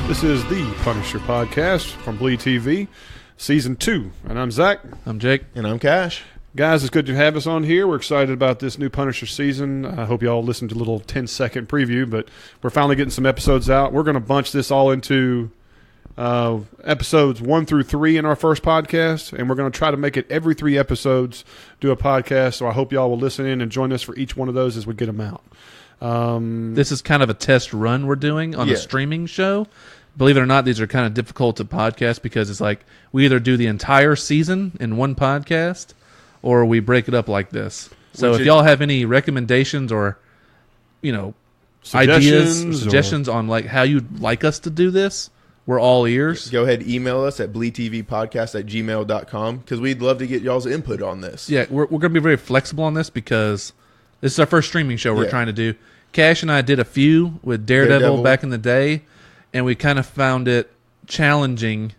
This is the Punisher podcast from BleedTV, Season 2. And I'm Zach. I'm Jake. And I'm Cash. Guys, it's good to have us on here. We're excited about this new Punisher season. I hope you all listened to a little 10-second preview, but we're finally getting some episodes out. We're going to bunch this all into episodes 1 through 3 in our first podcast, and we're going to try to make it every 3 episodes do a podcast. So I hope y'all will listen in and join us for each one of those as we get them out. This is kind of a test run we're doing on a streaming show. Believe it or not, these are kind of difficult to podcast because it's like we either do the entire season in one podcast or we break it up like this. So if y'all have any recommendations or, suggestions on like how you'd like us to do this, we're all ears. Go ahead and email us at bleedtvpodcast@gmail.com because we'd love to get y'all's input on this. Yeah, we're going to be very flexible on this because this is our first streaming show we're trying to do. Cash and I did a few with Daredevil back in the day, and we kind of found it challenging.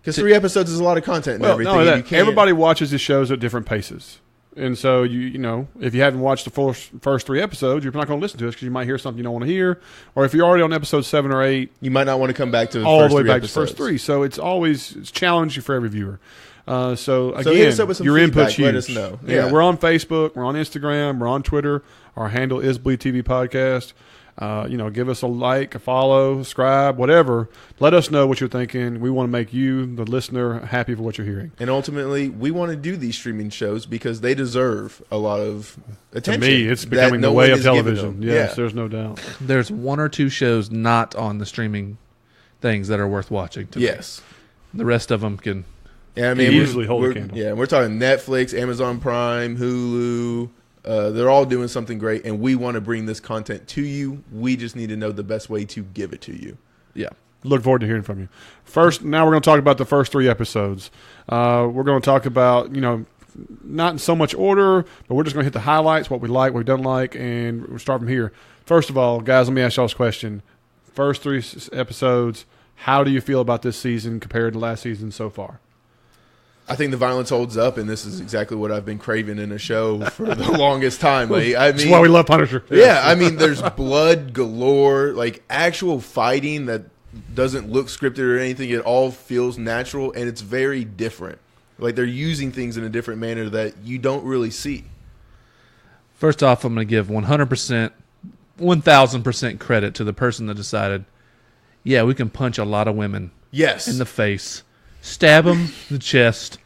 Because 3 episodes is a lot of content and everything. No, and everybody watches these shows at different paces. And so, if you haven't watched the first 3 episodes, you're not going to listen to us because you might hear something you don't want to hear. Or if you're already on episode 7 or 8, you might not want to come back to the all first the way 3 back episodes. to the first 3. So it's challenging for every viewer. So hit again, us up with some your feedback. input's huge. Let us know. Yeah, we're on Facebook, we're on Instagram, we're on Twitter. Our handle is BleedTV Podcast. Give us a like, a follow, subscribe, whatever. Let us know what you're thinking. We want to make you, the listener, happy for what you're hearing. And ultimately, we want to do these streaming shows because they deserve a lot of attention. To me, it's becoming the way of television. Yes, there's no doubt. There's 1 or 2 shows not on the streaming things that are worth watching. Yes. The rest of them can... Yeah, I mean, easily hold a candle. Yeah, we're talking Netflix, Amazon Prime, Hulu. They're all doing something great, and we want to bring this content to you. We just need to know the best way to give it to you. Yeah. Look forward to hearing from you. First, now we're going to talk about the first 3 episodes. We're going to talk about, not in so much order, but we're just going to hit the highlights, what we like, what we don't like, and we'll start from here. First of all, guys, let me ask y'all this question. First 3 episodes, how do you feel about this season compared to last season so far? I think the violence holds up, and this is exactly what I've been craving in a show for the longest time. That's why we love Punisher. Yeah, I mean, there's blood galore, like actual fighting that doesn't look scripted or anything. It all feels natural, and it's very different. Like they're using things in a different manner that you don't really see. First off, I'm going to give 100%, 1,000% credit to the person that decided, yeah, we can punch a lot of women in the face. Stab them in the chest,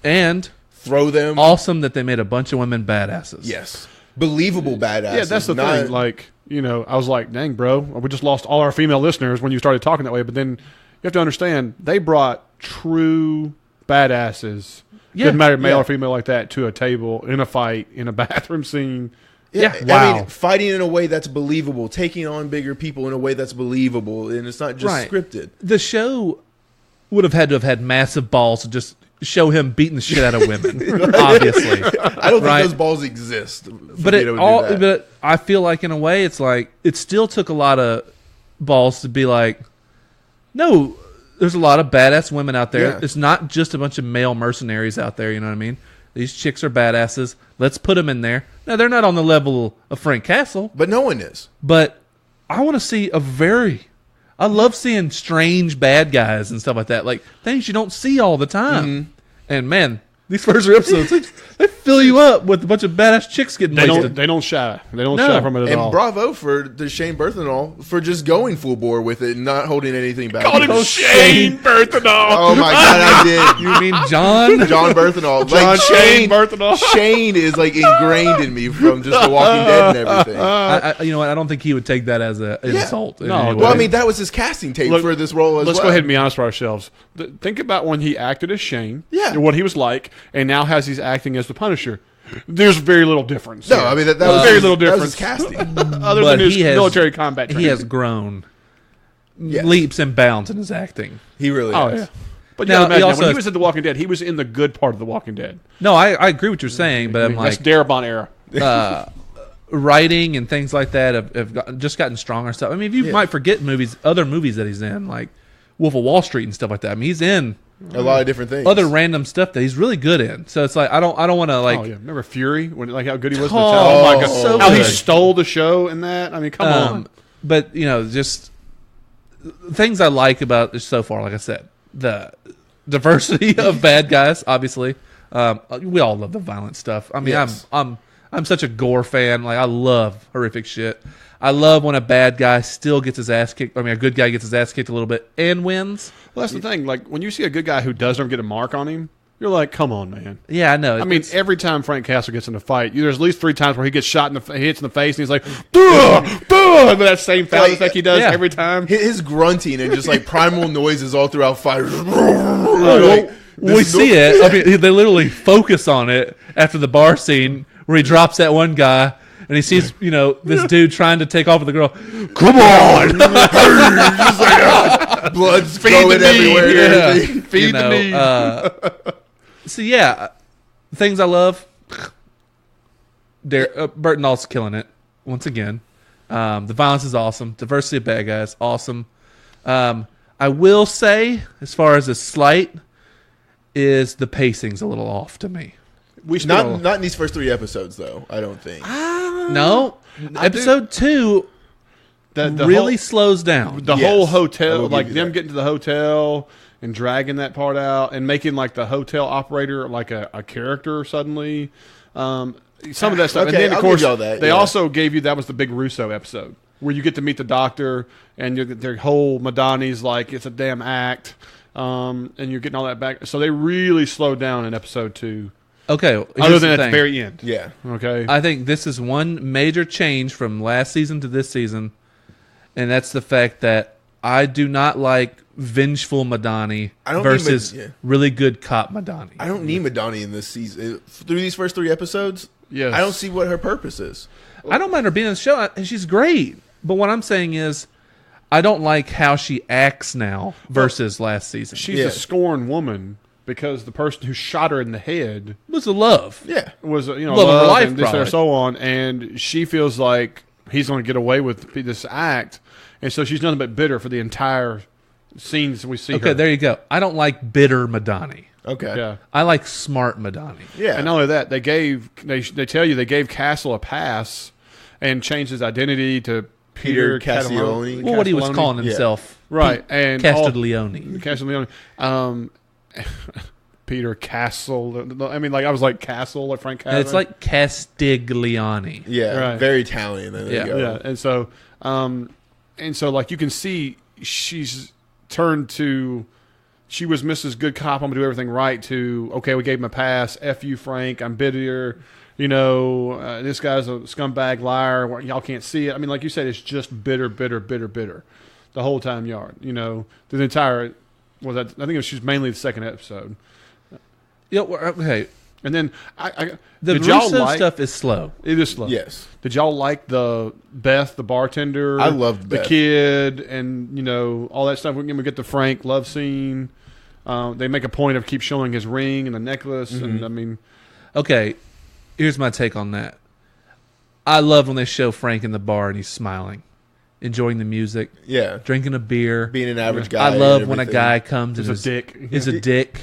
and throw them. Awesome that they made a bunch of women badasses. Yes, believable badasses. Yeah, that's the thing. Like, I was like, dang, bro, we just lost all our female listeners when you started talking that way. But then you have to understand, they brought true badasses. Didn't matter male or female like that to a table in a fight in a bathroom scene. Yeah, wow. I mean, fighting in a way that's believable, taking on bigger people in a way that's believable, and it's not just scripted. The show would have had to have had massive balls to just show him beating the shit out of women. Obviously, I don't think those balls exist. But I feel like in a way, it's like it still took a lot of balls to be like, no, there's a lot of badass women out there. Yeah. It's not just a bunch of male mercenaries out there. You know what I mean? These chicks are badasses. Let's put them in there. Now they're not on the level of Frank Castle, but no one is. But I want to see I love seeing strange bad guys and stuff like that. Like, things you don't see all the time. Mm-hmm. And, man, these first 3 episodes, they fill you up with a bunch of badass chicks getting wasted. They don't shy. They don't shy from it at all. And bravo to Jon Berthenal for just going full bore with it and not holding anything back. Called him Jon Berthenal. Oh, my God, I did. You mean Jon? Jon Berthenal. Like Shane Berthenal. Shane is, like, ingrained in me from just The Walking Dead and everything. You know what? I don't think he would take that as an insult. No. Well, I mean, that was his casting tape for this role as well. Let's go ahead and be honest with ourselves. Think about when he acted as Shane. Yeah. And what he was like, and now as he's acting as the Punisher. There's very little difference. No, I mean that was very little difference. That was his casting, other than his military combat training. He has grown leaps and bounds in his acting. He really has. Yeah. But now, when he was in The Walking Dead, he was in the good part of The Walking Dead. No, I agree with what you're saying, but I'm like that's Darabont era. Writing and things like that have just gotten stronger and stuff. I mean, you might forget other movies that he's in, like Wolf of Wall Street and stuff like that. I mean, he's in a lot of different things, other random stuff that he's really good in. So it's like I don't want to like. Oh yeah, remember Fury when how good he was? Oh my God, so how good. He stole the show in that. I mean, come on. But just things I like about this so far, like I said, the diversity of bad guys. Obviously, we all love the violent stuff. I mean, Yes. I'm such a gore fan. Like, I love horrific shit. I love when a bad guy still gets his ass kicked. I mean, a good guy gets his ass kicked a little bit and wins. Well, that's the thing. Like, when you see a good guy who doesn't get a mark on him, you're like, come on, man. Yeah, I know. I mean, every time Frank Castle gets in a fight, there's at least 3 times where he gets shot he hits in the face, and he's like, duh, duh, and that same sound effect he does every time. His grunting and just like primal noises all throughout fight. We see it. I mean, they literally focus on it after the bar scene where he drops that one guy and he sees, this dude trying to take off with the girl. Come on! Just like, blood's going everywhere. And everything. Feed the knee. So yeah, things I love. Berthenal's killing it once again. The violence is awesome. Diversity of bad guys, awesome. I will say, as far as a slight, is the pacing's a little off to me. Not in these first 3 episodes, though. I don't think. No, episode 2 really slows down. The whole hotel, like them getting to the hotel and dragging that part out and making like the hotel operator like a character suddenly. Some of that stuff. Okay, And then, of I'll course, give y'all that, they yeah. also gave you, that was the big Russo episode, where you get to meet the doctor and their whole Madani's like, it's a damn act. And you're getting all that back. So they really slowed down in episode 2. Okay. Other than at the very end. Yeah. Okay. I think this is one major change from last season to this season, and that's the fact that I do not like vengeful Madani versus really good cop Madani. I don't need Madani in this season. Through these first 3 episodes, yes. I don't see what her purpose is. I don't mind her being in the show. She's great. But what I'm saying is, I don't like how she acts now versus last season. She's a scorned woman because the person who shot her in the head was a love. Yeah. was love of her life, and this probably. and so on, and she feels like he's going to get away with this act, and so she's nothing but bitter for the entire scenes we see her. Okay, there you go. I don't like bitter Madani. Okay. Yeah. I like smart Madani. Yeah. And not only that, they tell you they gave Castle a pass and changed his identity to Peter Castiglione. Well, what he was calling himself. Right. And Castiglione. Castiglione. Peter Castle. I mean, like, I was like Castle, like Frank Castle. And it's like Castiglione. Yeah. Right. Very Italian. There you go. Yeah. And so like you can see she's turned to, she was Mrs. Good Cop, I'm gonna do everything right, to, okay, we gave him a pass, F you Frank, I'm bitter, this guy's a scumbag liar, y'all can't see it. I mean, like you said, it's just bitter the whole time yard, the entire, I think she's mainly the second episode. Yeah, okay. And then The Russo stuff is slow. It is slow. Yes. Did y'all like the Beth, the bartender? I loved the Beth. kid, and all that stuff. We get the Frank love scene. They make a point of keep showing his ring and the necklace, and I mean, Okay, here's my take on that. I love when they show Frank in the bar and he's smiling, enjoying the music, Yeah. drinking a beer. Being an average guy. I love and when a everything. guy comes and he's a dick. is a dick,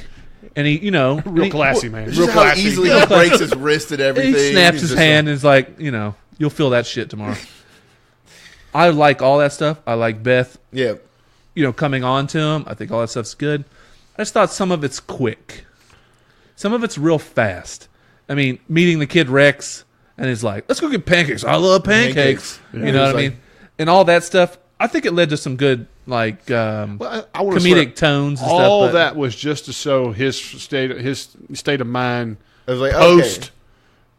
and he, Real classy, man. Just Real how classy. easily he breaks his wrist and everything. he snaps He's his just hand and is like, you'll feel that shit tomorrow. I like all that stuff. I like Beth, Yeah. coming on to him. I think all that stuff's good. I just thought some of it's quick. Some of it's real fast. I mean, meeting the kid Rex, and he's like, let's go get pancakes. I love pancakes. Yeah. You know what I mean? And all that stuff. I think it led to some good, I wanna comedic tones and stuff. all but that was just to show his state of mind I was like, post.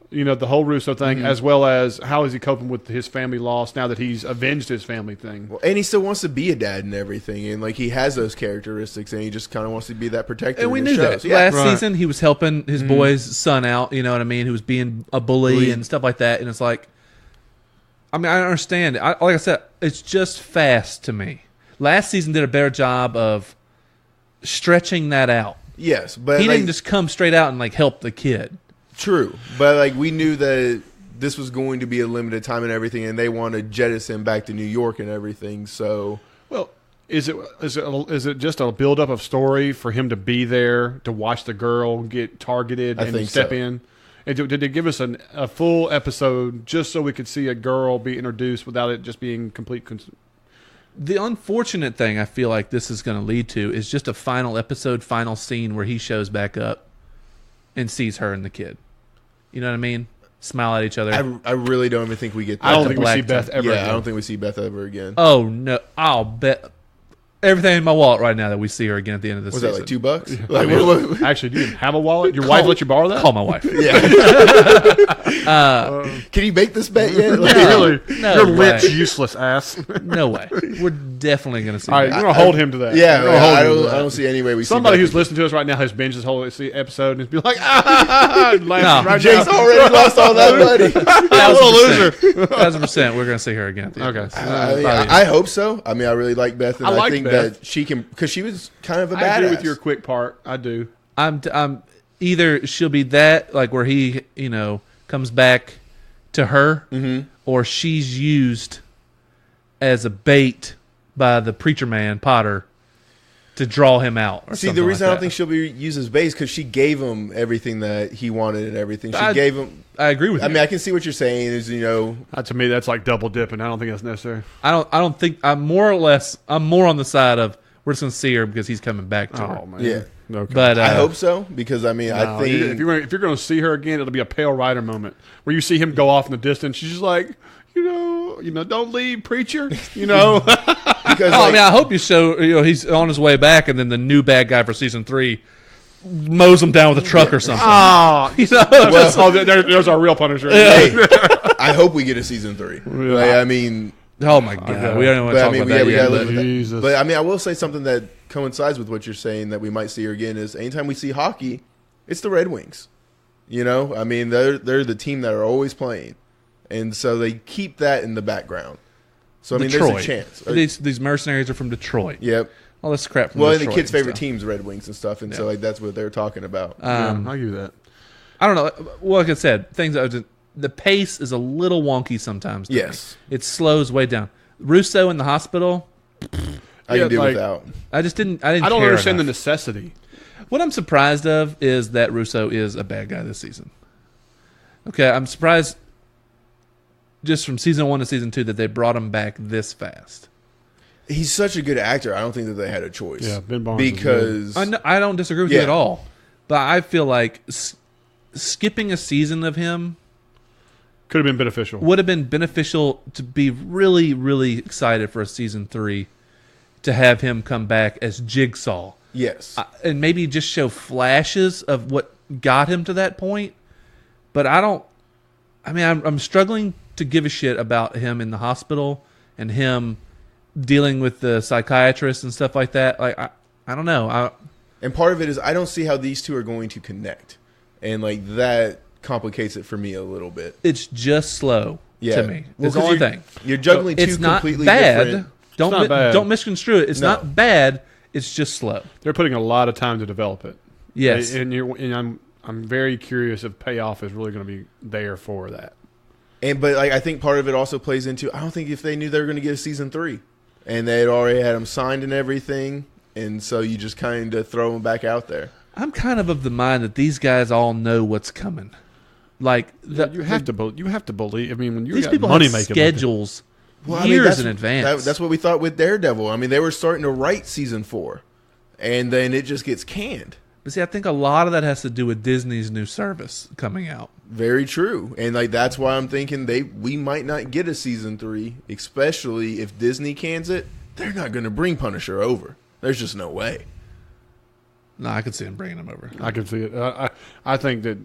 The whole Russo thing, as well as how is he coping with his family loss now that he's avenged his family thing. Well, and he still wants to be a dad and everything, and like he has those characteristics, and he just kind of wants to be that protector. And we in knew his that. shows. Yeah. Last Right. season, he was helping his boy's son out, you know what I mean, who was being a bully and stuff like that. And it's like, I mean, I understand it. Like I said, it's just fast to me. Last season did a better job of stretching that out. Yes, but He like, didn't just come straight out and like help the kid. true. But like we knew that this was going to be a limited time and everything, and they want to jettison him back to New York and everything. So Well, is it just a buildup of story for him to be there to watch the girl get targeted I and think step so. in? And did they give us a full episode just so we could see a girl be introduced without it just being complete The unfortunate thing I feel like this is going to lead to is just a final episode, final scene where he shows back up and sees her and the kid. You know what I mean? Smile at each other. I really don't even think we get that. I don't think we see Beth ever again. I don't think we see Beth ever again. Oh, no. I'll bet everything in my wallet right now that we see her again at the end of this season. Was that like $2? Like, actually, do you even have a wallet? Your wife let you borrow that? Call my wife. Yeah. Can you make this bet yet? Like, really? No You're way. lit, useless ass. No way. We're definitely going to see All right, that. you're going to hold him to that. Yeah, I hold him to that. don't see any way we Somebody see who's Beth listening to us right now has binged this whole episode and be like, laughing right Jake's now. already lost all that money. Loser. 1,000%. We're going to see her again. At the end of this. I hope so. I mean, I really like Beth, and I think Beth. that she can, because she was kind of a badass. I agree with your quick part. I do. I'm either she'll be that, like where he, comes back to her, or she's used as a bait by the preacher man Potter to draw him out. Or See, the reason I don't think she'll be used as base because she gave him everything that he wanted and everything. She gave him. I agree with you. I mean, I can see what you're saying. Is to me, that's like double dipping. I don't think that's necessary. I don't think I'm more on the side of we're just gonna see her because he's coming back to her. Oh man, Yeah. Okay. But I hope so because I mean, I think if you're going to see her again, it'll be a Pale Rider moment where you see him go off in the distance. She's just like, don't leave, preacher. because I hope you show he's on his way back, and then the new bad guy for season 3 mows him down with a truck or something. There's our real Punisher. hey, I hope we get a season 3. Like, I mean. Oh my God! We don't even want to talk about that yet. Jesus. But I mean, I will say something that coincides with what you're saying that we might see her again is anytime we see hockey, it's the Red Wings. I mean, they're the team that are always playing, and so they keep that in the background. So I mean, Detroit. there's a chance. These mercenaries are from Detroit. Yep. All this crap from Well, Detroit. and the kids' favorite stuff. team's Red Wings and stuff, and so like that's what they're talking about. I'll give you that. I don't know. Well, like I said, the pace is a little wonky sometimes. To Yes. me. It slows way down. Russo in the hospital. I can do without. I don't don't care understand the enough. necessity. What I'm surprised of is that Russo is a bad guy this season. Okay, I'm surprised just from season 1 to season 2 that they brought him back this fast. He's such a good actor. I don't think that they had a choice. Yeah, Ben Barnes is because I don't disagree with you at all, but I feel like skipping a season of him could have been beneficial. Would have been beneficial to be really, really excited for a season 3 to have him come back as Jigsaw. Yes. And maybe just show flashes of what got him to that point. But I'm struggling to give a shit about him in the hospital and him dealing with the psychiatrist and stuff like that. Like, I don't know. And part of it is I don't see how these two are going to connect. And like that complicates it for me a little bit. It's just slow to me. It's the only thing. You're juggling two completely different. Don't misconstrue it. It's not bad. It's just slow. They're putting a lot of time to develop it. Yes, and I'm very curious if payoff is really going to be there for that. But like I think part of it also plays into I don't think if they knew they were going to get a season 3 and they had already had them signed and everything, and so you just kind of throw them back out there. I'm kind of the mind that these guys all know what's coming. Like you have to believe. I mean, when these people have schedules years in advance. That's what we thought with Daredevil. I mean, they were starting to write season 4, and then it just gets canned. But see, I think a lot of that has to do with Disney's new service coming out. Very true, and like that's why I'm thinking we might not get a season 3, especially if Disney cans it. They're not going to bring Punisher over. There's just no way. No, I could see him bringing him over. I can see it. I think that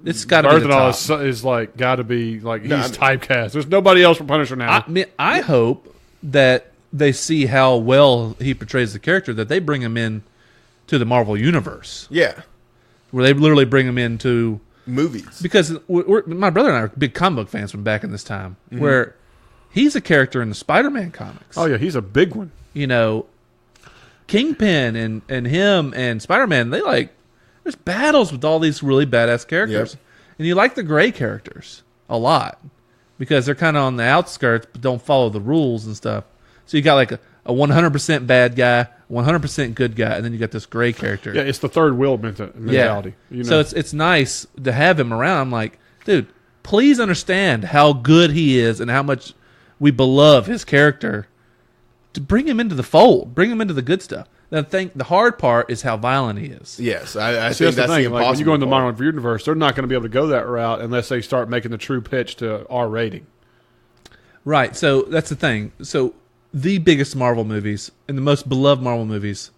it's got to be the top. Berthenal is like got to be like he's typecast. There's nobody else for Punisher now. I hope that they see how well he portrays the character that they bring him in to the Marvel universe. Yeah, where they literally bring him into movies. Because my brother and I are big comic book fans from back in this time, where he's a character in the Spider-Man comics. Oh yeah, he's a big one. Kingpin and him and Spider-Man, there's battles with all these really badass characters. Yep. And you like the gray characters a lot because they're kind of on the outskirts but don't follow the rules and stuff. So you got like a 100% bad guy, 100% good guy, and then you got this gray character. Yeah, it's the third wheel mentality. Yeah. So it's nice to have him around. I'm like, dude, please understand how good he is and how much we beloved his character to bring him into the fold, bring him into the good stuff. The hard part is how violent he is. Yes, I think that's the impossible like when you go into the part. Marvel universe, they're not going to be able to go that route unless they start making the true pitch to R rating. Right. So that's the thing. So the biggest Marvel movies and the most beloved Marvel movies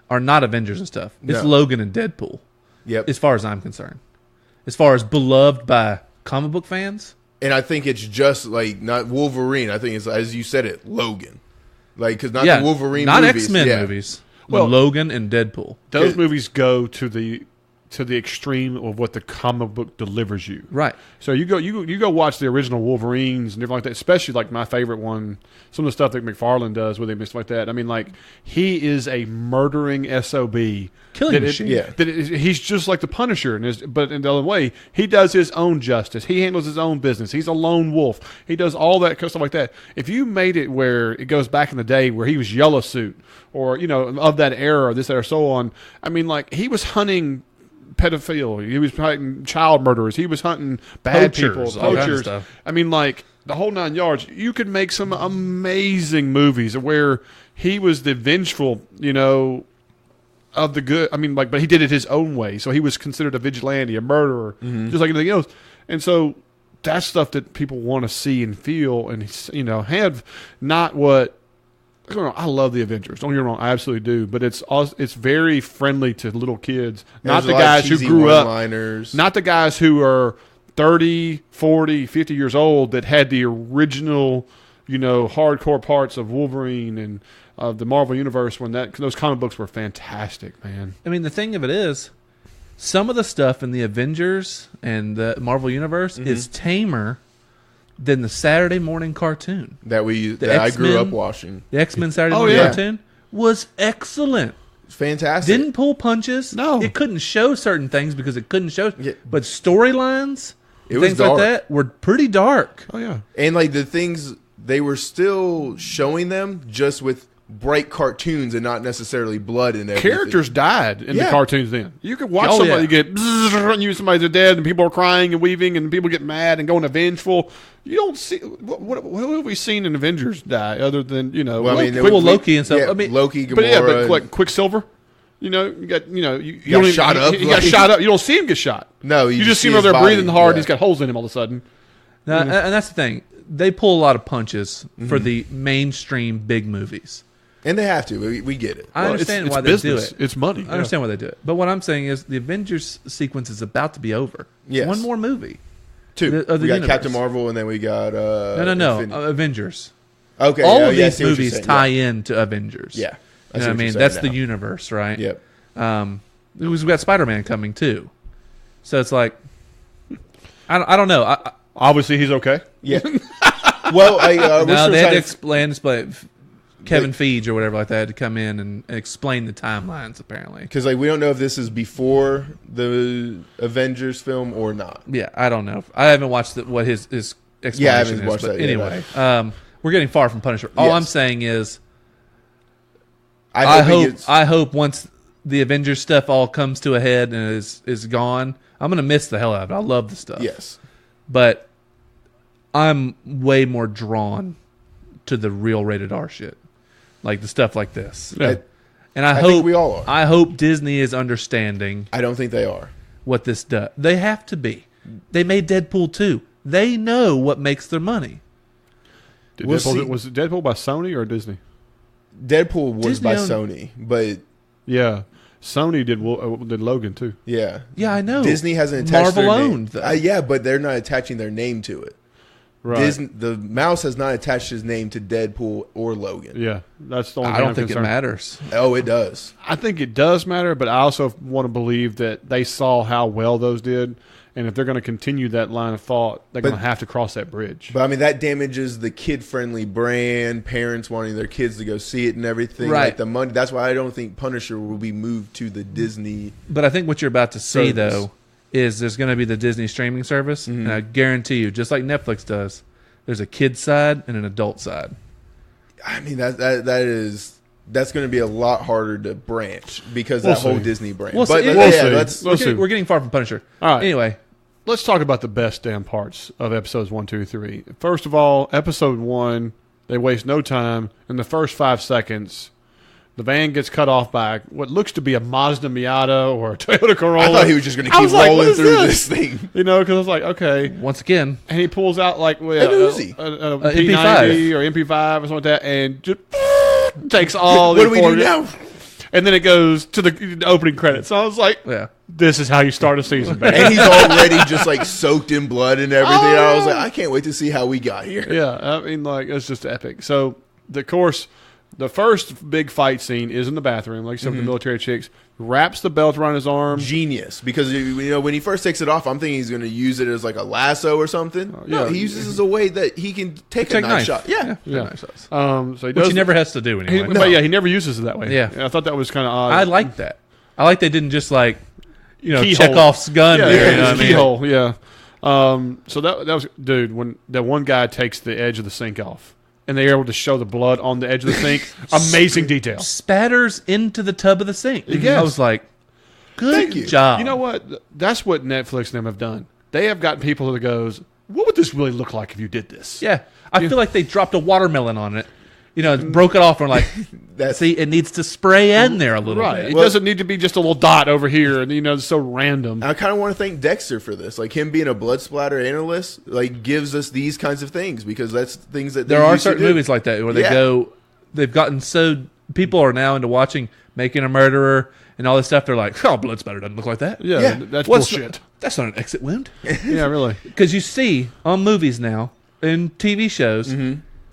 are not Avengers and stuff. It's No. Logan and Deadpool. Yep. As far as I'm concerned. As far as beloved by comic book fans. And I think it's just like not Wolverine. I think it's, as you said it, Logan. Like, because not Yeah, the Wolverine not movies. X-Men Yeah. movies. Well, Logan and Deadpool. Those movies go to the extreme of what the comic book delivers you. Right. So you go watch the original Wolverines and everything like that, especially like my favorite one, some of the stuff that McFarlane does with him and stuff like that. I mean, like, he is a murdering SOB. Killing machine. He's just like the Punisher, but in the other way, he does his own justice. He handles his own business. He's a lone wolf. He does all that stuff like that. If you made it where it goes back in the day where he was Yellow Suit or, of that era or this or so on, I mean, like, he was hunting pedophile. He was hunting child murderers. He was hunting bad Poachers, people, all kinds of poachers. stuff. I mean, like, the whole 9 yards. You could make some amazing movies where he was the vengeful, of the good. I mean, like, but he did it his own way. So he was considered a vigilante, a murderer, just like anything else. And so that's stuff that people want to see and feel and, have not what. I love the Avengers. Don't get me wrong, I absolutely do. But it's very friendly to little kids, not the guys who grew up, not the guys who are 30, 40, 50 years old that had the original, hardcore parts of Wolverine and of the Marvel Universe when those comic books were fantastic, man. I mean, the thing of it is, some of the stuff in the Avengers and the Marvel Universe is tamer than the Saturday morning cartoon. That I grew up watching. The X-Men Saturday morning cartoon was excellent. Fantastic. Didn't pull punches. No. It couldn't show certain things because it couldn't show. Yeah. But storylines, things dark. like that were pretty dark. Oh, yeah. And like the things, they were still showing them just with bright cartoons and not necessarily blood and everything. Characters died in the cartoons then. You could watch somebody get bzzz, and somebody's dead and people are crying and weaving and people get mad and going vengeful. You don't see what have we seen in Avengers die other than Loki and stuff. Yeah, I mean, Loki, Gamora, but Quicksilver. You got shot up. He got shot up. You don't see him get shot. No, you just see him over there breathing hard. And he's got holes in him all of a sudden. Now, and that's the thing. They pull a lot of punches for the mainstream big movies. And they have to. We get it. I understand why business. they do it. It's money. I understand why they do it. But what I'm saying is the Avengers sequence is about to be over. Yes. One more movie. Two. The we got universe. Captain Marvel and then we got... No. Avengers. Okay. All of these movies tie in to Avengers. Yeah. You know what I mean? That's the universe, right? Yep. We've got Spider-Man coming too. So it's like... I don't know. Obviously, he's okay. Yeah. Well, no, they had to explain Kevin Feige or whatever like that to come in and explain the timelines, apparently. Because we don't know if this is before the Avengers film or not. Yeah, I don't know. I haven't watched what his explanation I haven't is. watched But that yet, anyway, we're getting far from Punisher. All I'm saying is, I hope once the Avengers stuff all comes to a head and is gone, I'm gonna miss the hell out of it. I love the stuff. Yes, but I'm way more drawn to the real rated R shit, like the stuff like this. Yeah. And I think we all are. I hope Disney is understanding. I don't think they are. What this does. They have to be. They made Deadpool 2. They know what makes their money. Was it Deadpool by Sony or Disney? Deadpool was Disney by owned- Sony, but Yeah. Sony did Logan too. yeah. Yeah, I know. Disney hasn't attached Marvel their name. owned though. Yeah, but they're not attaching their name to it. Right. The mouse has not attached his name to Deadpool or Logan. Yeah, that's the only I thing don't I'm think concerned. it matters. Oh, it does. I think it does matter, but I also want to believe that they saw how well those did, and if they're going to continue that line of thought, they're going to have to cross that bridge. But I mean, that damages the kid-friendly brand, parents wanting their kids to go see it and everything. Right. Like the money. That's why I don't think Punisher will be moved to the Disney. But I think what you're about to see, Service. though, is there's going to be the Disney streaming service, and I guarantee you, just like Netflix does, there's a kid's side and an adult side. I mean, that's going to be a lot harder to branch because We'll that whole see. Disney brand. We'll But see. We'll see. We're getting far from Punisher. All right. Anyway, Let's talk about the best damn parts of episodes 1, 2, 3. First of all, episode 1, They waste no time. In the first 5 seconds, the van gets cut off by what looks to be a Mazda Miata or a Toyota Corolla. I thought he was just going to keep rolling through this thing. You know, because I was like, okay. Once again. And he pulls out like an Uzi. A P90 or MP5 or something like that and just takes all What do we do now? And then it goes to the opening credits. So I was like, this is how you start a season, man. And he's already just like soaked in blood and everything. I was like, I can't wait to see how we got here. Yeah, I mean, like, it's just epic. So, of course, the first big fight scene is in the bathroom, like you said, with the military chicks. Wraps the belt around his arm. Genius. Because, you know, when he first takes it off, I'm thinking he's going to use it as like a lasso or something. No, he uses it as a way that he can take a knife shot. Yeah. Knife shots. So he Which he never has to do anyway. But yeah, he never uses it that way. Yeah. And I thought that was kind of odd. I like that. I like they didn't just like, you know, Keyhole. Chekhov's gun. Yeah, there, you know what I mean? keyhole, yeah. So that was, dude, when that one guy takes the edge of the sink off. And they're able to show the blood on the edge of the sink. Amazing detail. Spatters into the tub of the sink. Yes. I was like, good job. You know what? That's what Netflix and them have done. They have gotten people that goes, what would this really look like if you did this? Yeah. I feel like they dropped a watermelon on it. You know, broke it off and like, see, it needs to spray in there a little bit. It doesn't need to be just a little dot over here and, you know, it's so random. I kind of want to thank Dexter for this. Like, him being a blood splatter analyst, like, gives us these kinds of things because that's things that there are certain movies like that where they've gotten so, people are now into watching Making a Murderer and all this stuff. They're like, oh, blood splatter doesn't look like that. Yeah. That's bullshit. That's not an exit wound. Yeah, really. Because you see on movies now, in TV shows,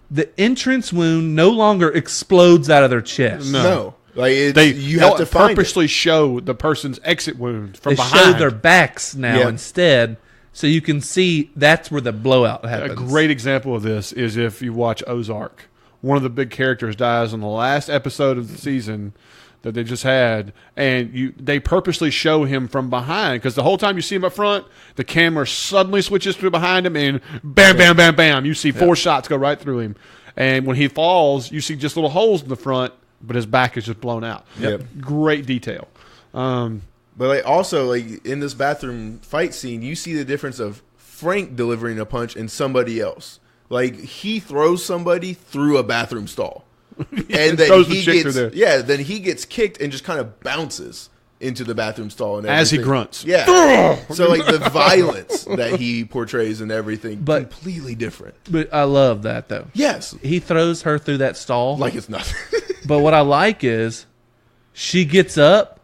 the entrance wound no longer explodes out of their chest. No. Like you they'll have to purposely show the person's exit wound from behind. They show their backs now instead, so you can see that's where the blowout happens. A great example of this is if you watch Ozark. One of the big characters dies on the last episode of the season that they just had, and they purposely show him from behind because the whole time you see him up front, the camera suddenly switches to behind him, and bam, bam, bam, bam. You see 4 shots go right through him, and when he falls, you see just little holes in the front, but his back is just blown out. Great detail. But like also like in this bathroom fight scene, you see the difference of Frank delivering a punch and somebody else. Like he throws somebody through a bathroom stall. And then then he gets kicked and just kind of bounces into the bathroom stall and everything. As he grunts. Yeah. So like the violence that he portrays and everything, but completely different. But I love that though. Yes. He throws her through that stall. Like it's nothing. But what I like is she gets up,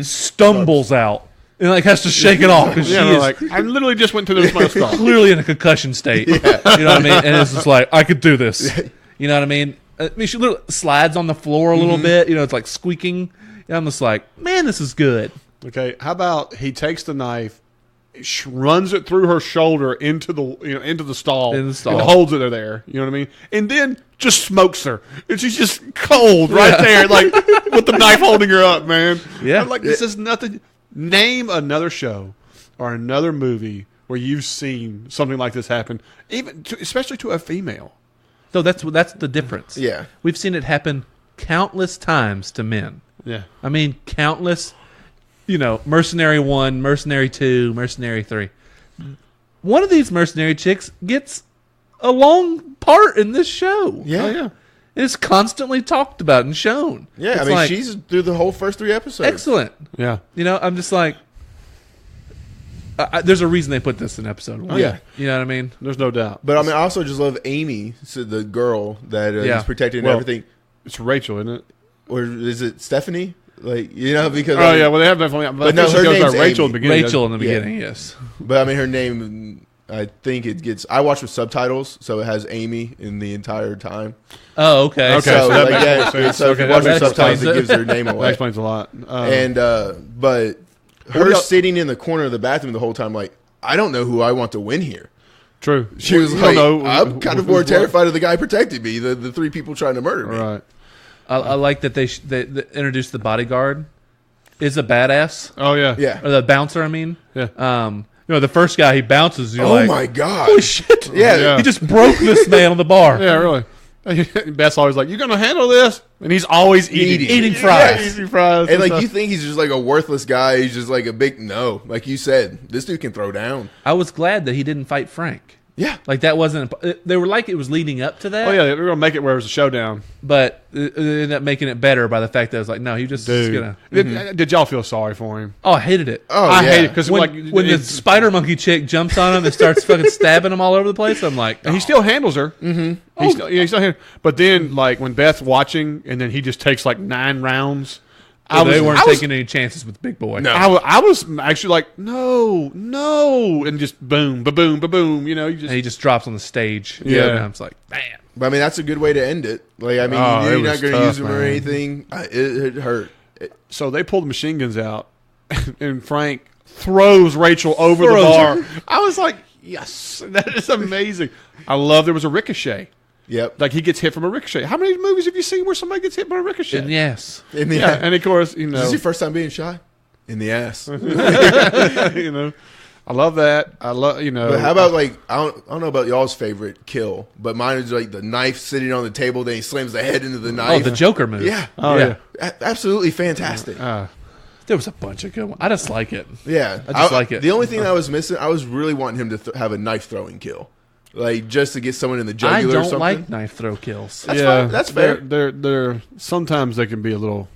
stumbles out, and like has to shake it off. I literally just went to the stall. Clearly in a concussion state. You know what I mean? And it's just like, I could do this. You know what I mean? She literally slides on the floor a little bit. You know, it's like squeaking. And I'm just like, man, this is good. Okay, how about he takes the knife, runs it through her shoulder into the stall, and holds it there. You know what I mean? And then just smokes her, and she's just cold right there, like with the knife holding her up, man. Yeah, I'm like this is nothing. Name another show or another movie where you've seen something like this happen, especially to a female. So that's the difference. Yeah, we've seen it happen countless times to men. Yeah, I mean countless. You know, Mercenary 1, Mercenary 2, Mercenary 3. One of these mercenary chicks gets a long part in this show. Yeah, yeah. It's constantly talked about and shown. Yeah, I mean, she's through the whole first 3 episodes. Excellent. Yeah. You know, I'm just like, there's a reason they put this in episode 1. Yeah. You know what I mean? There's no doubt. But I mean, I also just love Amy, so the girl that is protecting everything. It's Rachel, isn't it? Or is it Stephanie? Like, you know, because yeah, well, they have definitely. But no, her name's Rachel in the beginning. Rachel in the beginning, yes. But I mean, her name, I think it gets. I watch with subtitles, so it has Amy in the entire time. Oh, okay. Okay, so if you watch with subtitles, it gives her name away. That explains a lot. But her sitting in the corner of the bathroom the whole time, like, I don't know who I want to win here. True. She was like, I'm kind of more terrified of the guy protecting me, the 3 people trying to murder me. Right. I like that they introduced the bodyguard is a badass. Oh yeah, yeah. Or the bouncer, I mean. Yeah. You know, the first guy he bounces. You're like, my god! Holy shit! Yeah. He just broke this man on the bar. Yeah, really. Beth's always like, "You gonna handle this?" And he's always eating fries. Yeah, eating fries. And like, you think he's just like a worthless guy? He's just like a big like you said, this dude can throw down. I was glad that he didn't fight Frank. Yeah. Like that wasn't. They were like it was leading up to that. Oh yeah, they were gonna make it where it was a showdown. But it ended up making it better by the fact that it was like, no, he just is gonna. Did y'all feel sorry for him? Oh, I hated it. Oh, I yeah. hate it because When the spider monkey chick jumps on him and starts fucking stabbing him all over the place, I'm like, he still handles her. Mm-hmm. He still handles. But then, like when Beth's watching, and then he just takes like 9 rounds. They weren't taking any chances with Big Boy. No, I was actually like, no, and just boom, ba-boom, ba-boom. You know, And he just drops on the stage. Yeah. And I was like, bam. But I mean, that's a good way to end it. Like, I mean, Oh, you're it not was going to tough, use them or man. anything. It hurt. So they pull the machine guns out, and Frank throws Rachel over the bar. I was like, yes, that is amazing. I love there was a ricochet. Yep. Like he gets hit from a ricochet. How many movies have you seen where somebody gets hit by a ricochet? And yes. In the Yeah, ass. and of course, you Is know, this your first time being shot? In the ass. you know, I love that. I love, you know. But how about like I don't know about y'all's favorite kill, but mine is like the knife sitting on the table, then he slams the head into the Oh, knife. the Joker move. Yeah. Oh yeah. Absolutely fantastic. There was a bunch of good ones. I just like it. Yeah, I just like it. The only thing I was missing, I was really wanting him to have a knife throwing kill, like just to get someone in the I jugular or don't something. like knife throw kills. That's fine. That's fair. They're sometimes they can be a little,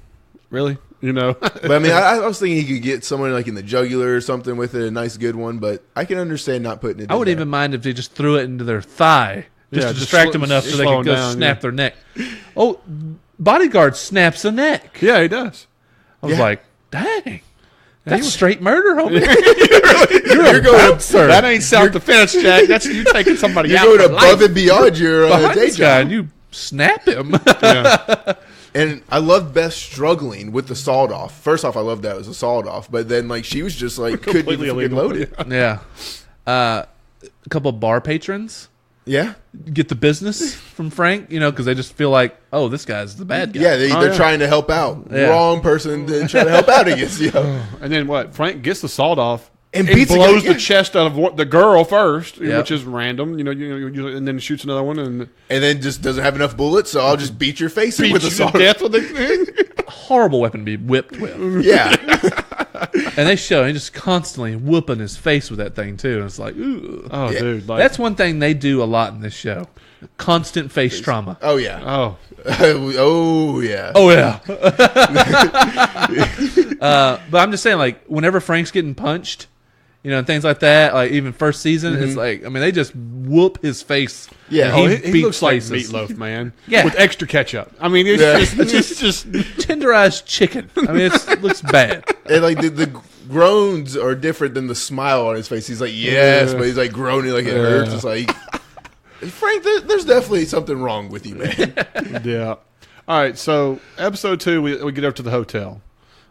really, you know. But I mean, I was thinking he could get someone like in the jugular or something with it, a nice good one. But I can understand not putting it. I wouldn't even mind if they just threw it into their thigh just Yeah, to just distract them enough so they slow could them go down, snap their neck. Oh, Bodyguard snaps a neck. Yeah, he does. I was Yeah. like, dang. That's straight murder, homie. You're going Sir, That ain't self-defense, Jack. That's you taking somebody You're out. going for above life. and beyond your behind day this guy, job. and you snap him. Yeah. And I love Beth struggling with the sawed off. First off, I love that it was a sawed off, but then like she was just like couldn't Completely even illegal. load it. Yeah. A couple of bar patrons Yeah, get the business from Frank, you know, because they just feel like, oh, this guy's the bad guy. yeah, they're yeah. trying to help out. Yeah. Wrong person to try to help out against you. And then what? Frank gets the sawed off And and beats the blows guy, the chest out of the girl first, Yep. which is random. You know, and then shoots another one and And then just doesn't have enough bullets, so I'll just beat your face in with beats a you to sword. death with it. Horrible weapon to be whipped with. Yeah, And they show him just constantly whooping his face with that thing, too. And it's like, ooh. Oh, Yeah. dude, like, That's one thing they do a lot in this show. Constant face trauma. oh yeah, oh, oh yeah. Oh, yeah. But I'm just saying, like, whenever Frank's getting punched, you know, and things like that, like even first season, it's like, I mean, they just whoop his face. Yeah. oh, He he beats looks like faces. meatloaf, man. Yeah. with extra ketchup. I mean, it's Yeah. just Tenderized chicken. I mean, it looks bad. And like the groans are different than the smile on his face. He's like, yes, Yeah. but he's like groaning like it hurts. It's like, Frank, there's definitely something wrong with you, man. yeah. All right, so episode 2, we get up to the hotel.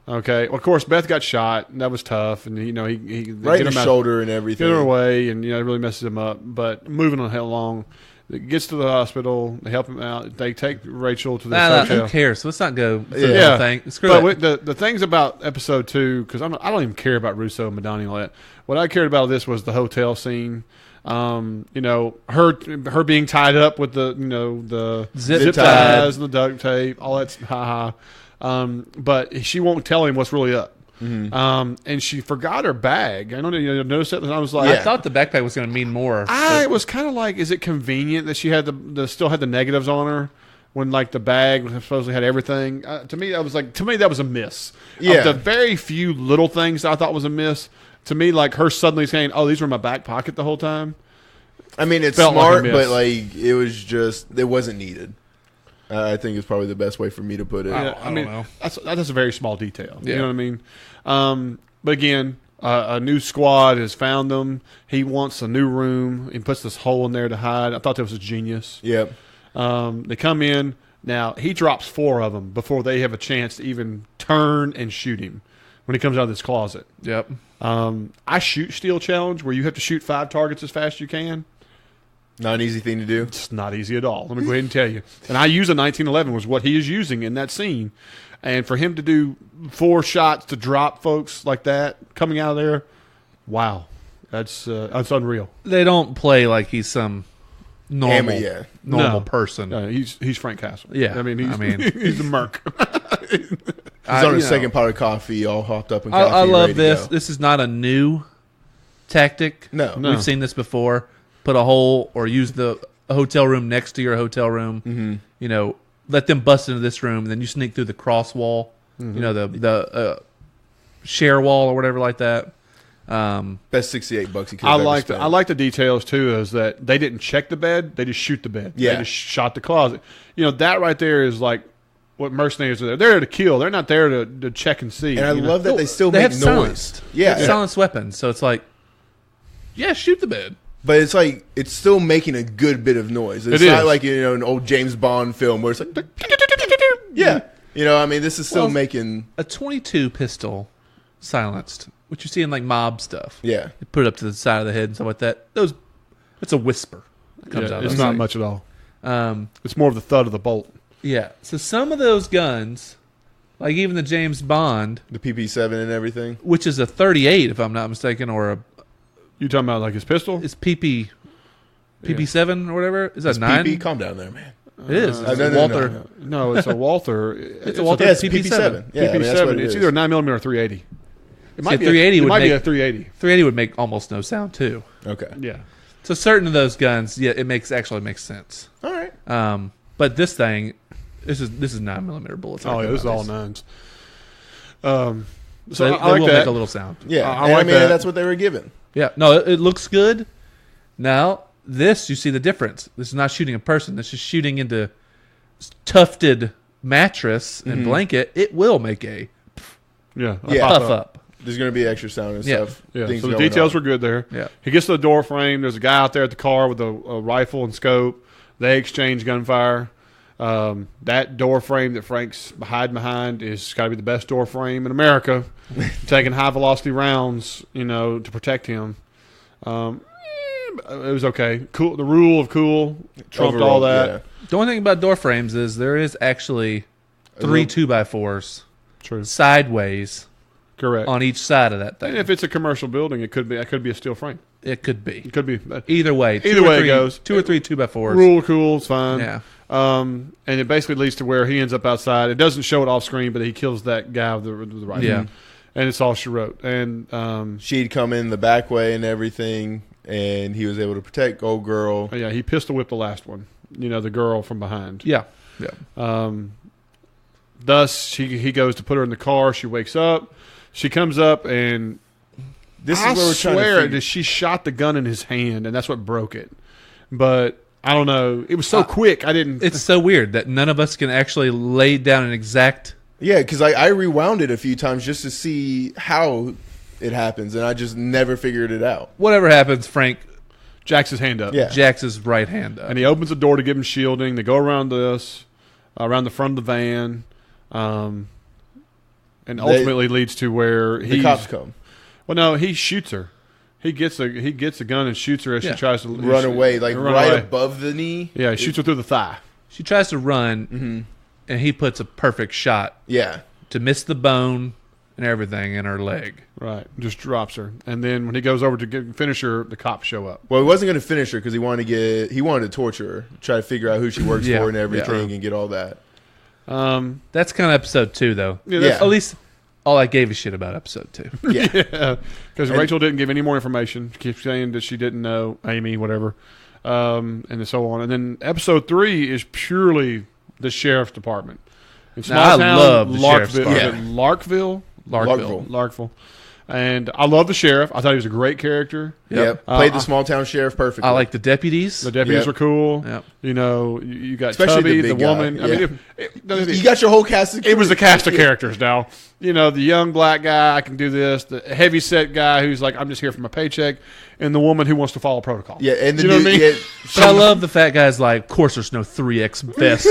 Okay, well, of course Beth got shot, and that was tough, and you know he Right in get the him out- shoulder and everything. get her away, and you know it really messes him up. But moving on along, it gets to the hospital. They help him out. They take Rachel to the hotel. Who cares? Let's not go through the Yeah. whole thing. Screw But it. with the things about episode 2, because I don't even care about Russo and Madani and all that. What I cared about this was the hotel scene. You know, her being tied up with the the Zip ties and the duct tape, all that's haha. But she won't tell him what's really up. And she forgot her bag. I don't know. You notice that? And I was like, I thought the backpack was going to mean more. I was kind of like, is it convenient that she had still had the negatives on her when like the bag supposedly had everything? To me, that was a miss. Yeah. Of the very few little things I thought was a miss. To me, like her suddenly saying, "Oh, these were in my back pocket the whole time." I mean, it's Felt like a smart, miss. but like it wasn't needed. I think it's probably the best way for me to put it. Yeah, I don't know. That's a very small detail. You Yeah. know what I mean? But again, a new squad has found them. He wants a new room. He puts this hole in there to hide. I thought that was a genius. Yep. They come in. Now, he drops 4 of them before they have a chance to even turn and shoot him when he comes out of this closet. Yep. I shoot steel challenge where you have to shoot 5 targets as fast as you can. Not an easy thing to do. It's not easy at all. Let me go ahead and tell you. And I use a 1911 was what he is using in that scene. And for him to do 4 shots to drop folks like that coming out of there, wow, that's unreal. They don't play like he's some normal, Yeah. normal No. person. He's Frank Castle. Yeah, I mean I he's a merc. He's on his second pot of coffee, all hopped up in coffee. I love ready to this. go. This is not a new tactic. No. No. We've seen this before. put a hole or use a hotel room next to your hotel room. Mm-hmm. You know, let them bust into this room, and then you sneak through the cross wall. Mm-hmm. You know, the share wall or whatever like that. Best $68 you could. I like the details too. Is that they didn't check the bed; they just shoot the bed. Yeah. They just shot the closet. You know, that right there is like what mercenaries are there. They're there to kill. They're not there to check and see. And I love that they still They make have noise. silenced. Yeah, Silenced weapons. So it's like, yeah, shoot the bed. but it's like it's still making a good bit of noise. It's It not is. like an old James Bond film where it's like, yeah, I mean, this is still making. A 22 pistol silenced, which you see in like mob stuff. Yeah, You put it up to the side of the head and stuff like that. It's a whisper that comes out. It's of not it. much at all. Um, It's more of the thud of the bolt. yeah. So some of those guns, like even the James Bond, the PP7 and everything. which is a 38 if I'm not mistaken, or You talking about like his pistol? it's PP7 or whatever. Is that It's 9? PP. Calm down there, man. It is. It's no, a no, Walter. no. No, it's a Walther. It's a Walther Yeah, it's PP7. Yeah, I mean, that's PP7. what it It's is. either a 9mm or a 380. It might be 380 It would might be make- a 380. 380 would make almost no sound too. Okay. Yeah. So certain of those guns, yeah, it actually makes sense. All right. But this thing, this is 9mm bullets. Oh yeah, this is all nines. nines. So So they I like will that. make a little sound. Yeah, I and like I mean that. that's what they were given. Yeah, no, it looks good. Now this, you see the difference. This is not shooting a person. This is shooting into tufted mattress and blanket. It will make a Yeah. Yeah. puff up. There's going to be extra sound and Yeah. stuff. Yeah. things So the going details on. were good there. Yeah. He gets to the door frame. There's a guy out there at the car with a rifle and scope. They exchange gunfire. That door frame that Frank's hiding behind is got to be the best door frame in America. Taking high velocity rounds, to protect him. It was okay. Cool. The rule of cool trumped Overall, all that. yeah. The only thing about door frames is there is actually 3 2x4s True. sideways Correct. on each side of that And thing. if it's a commercial building, it could be a steel frame. It could be. It could be. Either way. Either way it goes. 2 or 3 2x4s. Rule of cool is fine. Yeah. And it basically leads to where he ends up outside. It doesn't show it off screen, but he kills that guy with the rifle. Yeah. And it's all she wrote. And She'd come in the back way and everything, and he was able to protect old girl. yeah, he pistol whipped the last one. The girl from behind. Yeah. Yeah. Thus, he goes to put her in the car. She wakes up. She comes up, and This I is where we're trying to swear figure. that she shot the gun in his hand, and that's what broke it. But I don't know. It was so quick. I didn't. It's so weird that none of us can actually lay down an exact. Yeah, because I rewound it a few times just to see how it happens, and I just never figured it out. Whatever happens, Frank jacks his hand up. Yeah. jacks his right hand up. And he opens the door to give him shielding. They go around around the front of the van, and ultimately leads to where The cops come. Well, no, he shoots her. He gets a gun and shoots her as she tries to Run away, like run right away. above the knee. Yeah, he shoots her through the thigh. She tries to run, and he puts a perfect shot Yeah. to miss the bone and everything in her leg. Right, just drops her. And then when he goes over to finish her, the cops show up. Well, he wasn't going to finish her because he wanted to torture her, try to figure out who she works Yeah. for and everything, Yeah. and get all that. That's kind of episode 2, though. Yeah, Yeah. At least all I gave a shit about episode 2. Yeah. Because Rachel didn't give any more information. She keeps saying that she didn't know, Amy, whatever, and so on. And then episode 3 is purely the sheriff's department. In Now, I love the sheriff's Larkville. Larkville. Larkville. And I love the sheriff. I thought he was a great character. Yep. Played the small town sheriff perfectly. I like the deputies. The deputies Yep. were cool. Yep. You got Especially Tubby, the the big guy. woman. I Yeah. mean, You got your whole cast of it was a cast of Yeah. characters now. The young black guy, I can do this. The heavy set guy who's like, I'm just here for my paycheck. And the woman who wants to follow protocol. Yeah, and the You know dude, what I mean? yeah, But I love the fat guy's like, of course there's no 3X vest.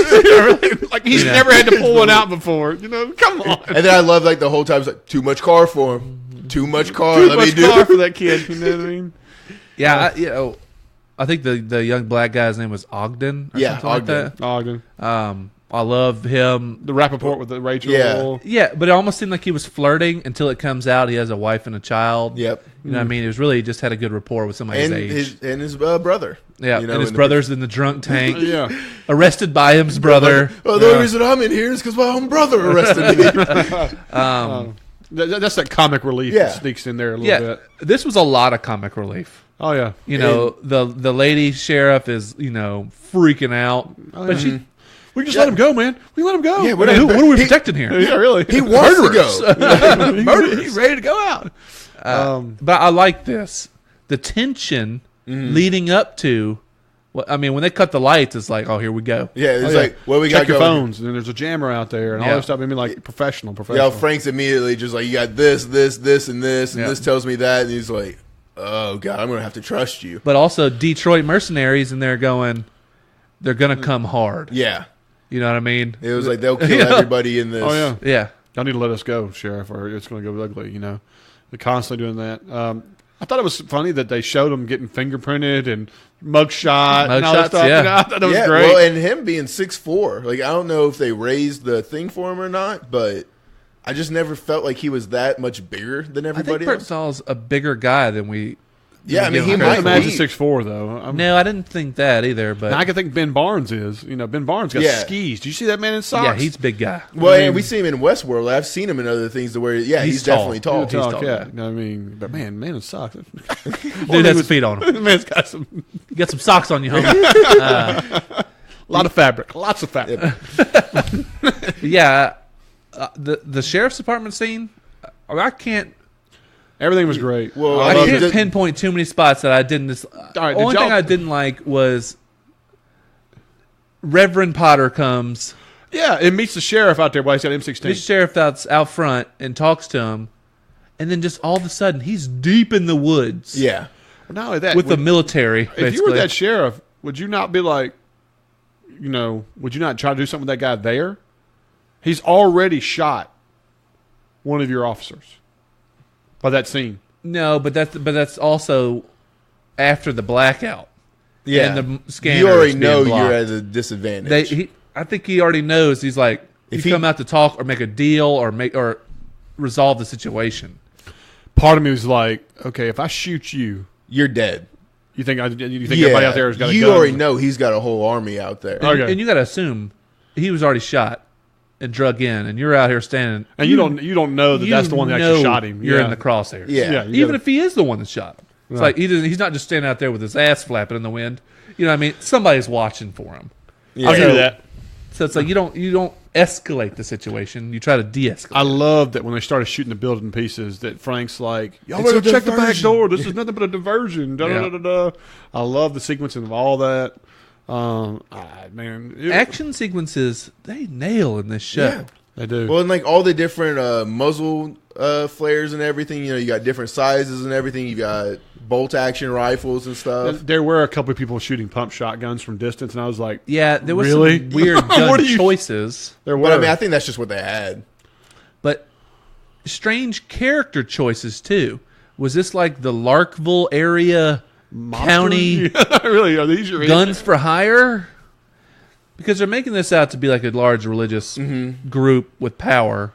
Like he's Yeah. never had to pull one out before. Come on. and then I love like the whole time it's like too much car for him. Too much car. Too Let much me do. car for that kid. You know what I mean? Yeah, I think the young black guy's name was Ogden or Yeah, something Ogden. like Ogden. that. I love him. The Rappaport with the Rachel. Yeah. Yeah, but it almost seemed like he was flirting until it comes out he has a wife and a child. Yep. You know what I mean? It was really just had a good rapport with somebody And his age. his brother. Yeah, You know, and his in the- brother's in the drunk tank. Yeah. Arrested by his brother. Well, the only reason I'm in here is because my own brother arrested me. That's that comic relief Yeah. that sneaks in there a little Yeah, bit. this was a lot of comic relief. Oh yeah. You know, the lady sheriff is, you know, freaking out. Oh, But yeah. We can just let him go, man. We let him go. Yeah, what are we protecting here? Yeah, really. He wants to go. He's ready to go out. But I like this. The tension leading up to, well, I mean, when they cut the lights, it's like, oh, here we go. Yeah, it's like, well, we got check your going. phones, and then there's a jammer out there, and all that stuff. I mean, like professional. Yeah, Frank's immediately just like, you got this, and this, and this tells me that, and he's like, oh god, I'm gonna have to trust you. But also Detroit mercenaries, and they're gonna come hard. Yeah, you know what I mean. It was like they'll kill everybody in this. Oh yeah, yeah. Y'all need to let us go, Sheriff, or it's going to go ugly. You know, they're constantly doing that. I thought it was funny that they showed him getting fingerprinted and mugshot and all that stuff. Yeah. You know, I thought that was great. Well, and him being 6'4", like I don't know if they raised the thing for him or not, but I just never felt like he was that much bigger than everybody else. Berthenal's a bigger guy than we. Yeah, I mean, he I might imagine be 6'4", though. No, I didn't think that either. But I can think Ben Barnes is. You know, Ben Barnes got skis. Do you see that man in socks? yeah, he's a big guy. Well, and we see him in Westworld. I've seen him in other things to where, he's definitely tall. He's tall, yeah. You know what I mean? But man in socks. Dude has feet on him. Man's got some. You got some socks on you, homie. A lot of fabric. Lots of fabric. Yeah, the sheriff's department scene, I can't. Everything was great. Well, I can't pinpoint too many spots that I didn't. right, only thing I didn't like was Reverend Potter comes. Yeah, it meets the sheriff out there while he's got M16. This sheriff out front and talks to him, and then just all of a sudden he's deep in the woods. Yeah. Not only that, with the military. Basically. If you were that sheriff, would you not be like, you know, would you not try to do something with that guy there? He's already shot one of your officers by that scene. No, but that's also after the blackout. Yeah, and the scanners you already know being blocked. you're at a disadvantage. I think he already knows. He's like, if you come out to talk or make a deal or resolve the situation. Part of me was like, okay, if I shoot you, you're dead. You think everybody out there has got a gun? You already know he's got a whole army out there. And you got to assume he was already shot and drug in, and you're out here standing. And you don't know that that's the one that actually shot him. You're in the crosshairs. Yeah. Even if he is the one that shot him. It's like he's not just standing out there with his ass flapping in the wind. You know what I mean? Somebody's watching for him. Yeah. I'll do that. So it's like you don't escalate the situation. You try to de-escalate. I love that when they started shooting the building pieces, that Frank's like, y'all better check the back door. This is nothing but a diversion. Da, da, da, da, da. I love the sequencing of all that. Action sequences, they nail in this show. Yeah. They do. Well, and like all the different muzzle flares and everything, you know, you got different sizes and everything. You got bolt action rifles and stuff. There were a couple of people shooting pump shotguns from distance, and I was like, yeah, there was really? some weird gun choices. There were. But I mean, I think that's just what they had. But strange character choices too. Was this like the Larkville area county? Really? Are these your guns for hire? Because they're making this out to be like a large religious group with power.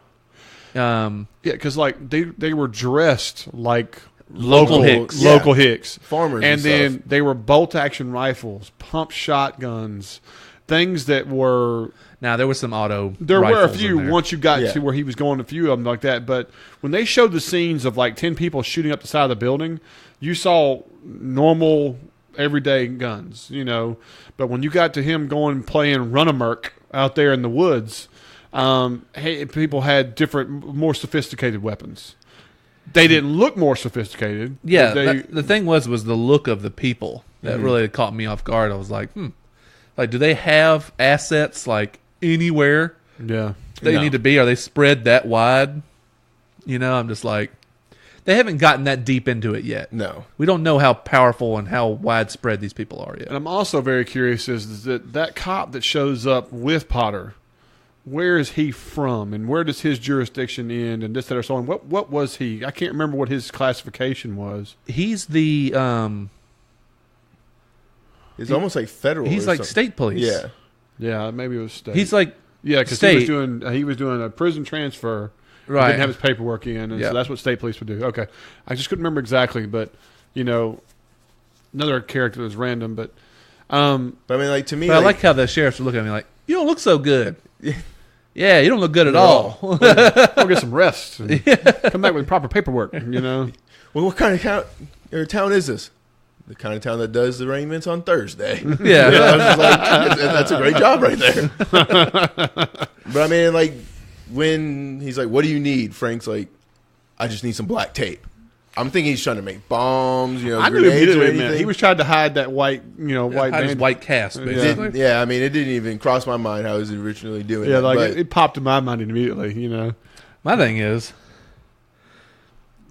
Yeah, because like they were dressed like local Hicks, farmers, and then they were bolt action rifles, pump shotguns, things that were. Now there was some auto. There were a few once you got to where he was going, a few of them like that. But when they showed the scenes of like 10 people shooting up the side of the building, you saw normal everyday guns, you know. But when you got to him going and playing run-a-murk out there in the woods, people had different, more sophisticated weapons. They didn't look more sophisticated. Yeah, the thing was the look of the people that really caught me off guard. I was like, like, do they have assets like anywhere? Yeah, they need to be. Are they spread that wide? You know, I'm just like, they haven't gotten that deep into it yet. No, we don't know how powerful and how widespread these people are yet. And I'm also very curious is that cop that shows up with Potter, where is he from, and where does his jurisdiction end, and this, that, or so on? What was he? I can't remember what his classification was. He's the it's almost like federal. He's like something. State police. Yeah, maybe it was state. He's like because he was doing a prison transfer. Right. He didn't have his paperwork in, and so that's what state police would do. Okay, I just couldn't remember exactly, but you know, another character was random, but I mean, like to me, but I like how the sheriffs were looking at me like, you don't look so good. Yeah, you don't look good at all. Go get some rest. And come back with proper paperwork. You know. Well, what kind of town is this? the kind of town that does the arraignments on Thursday. Yeah. I was just like, that's a great job right there. But I mean, like, when he's like, what do you need? Frank's like, I just need some black tape. I'm thinking he's trying to make bombs, I knew grenades or immediately, anything. man. He was trying to hide that white, white his band. white cast, basically. Yeah, I mean, it didn't even cross my mind how he was originally doing Yeah, it. like but it popped in my mind immediately. My thing is,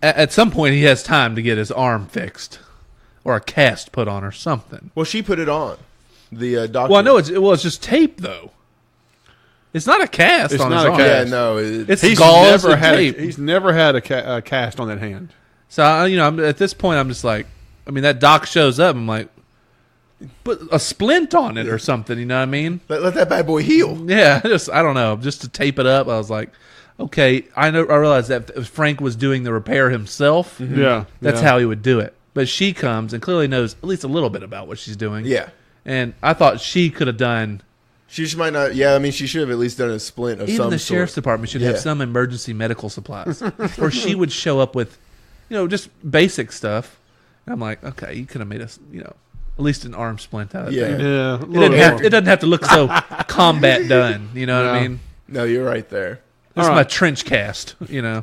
at some point he has time to get his arm fixed or a cast put on or something. Well, she put it on. The doctor. Well, I know it's just tape though. It's not a cast It's on not his a arm. cast. Yeah, no. It's He's gauze never and had tape. he's never had a cast on that hand. So I'm, at this point, I'm just like, I mean, that doc shows up. I'm like, put a splint on it or something. You know what I mean? let that bad boy heal. Yeah, I don't know, just to tape it up. I was like, okay, I realized that if Frank was doing the repair himself, Yeah, that's how he would do it. But she comes and clearly knows at least a little bit about what she's doing. Yeah. And I thought she could have done. She just might not. Yeah, I mean, she should have at least done a splint of Even some the sort. sheriff's department should have some emergency medical supplies, or she would show up with, just basic stuff. And I'm like, okay, you could have made us, at least an arm splint out of Yeah. it. Yeah, It doesn't have to look so combat done. You know what I mean? No, you're right there. This is All my right. trench cast.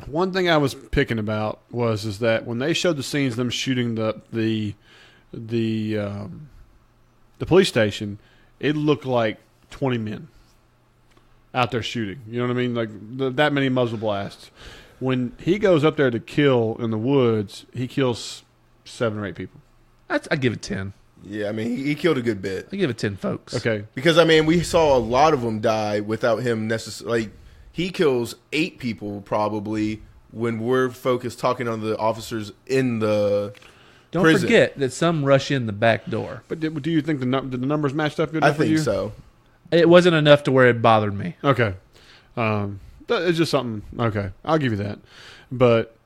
One thing I was picking about is that when they showed the scenes of them shooting the police station, it looked like 20 men out there shooting. You know what I mean? Like that many muzzle blasts. When he goes up there to kill in the woods, he kills 7 or 8 people. I give it 10. Yeah, I mean, he killed a good bit. I give it 10 folks. Okay. Because, I mean, we saw a lot of them die without him necessarily. Like, he kills 8 people probably when we're focused talking on the officers in the Don't prison. forget that some rush in the back door. But do you think did the numbers matched up good I enough for you? think so. It wasn't enough to where it bothered me. Okay. It's just something. Okay. I'll give you that. But,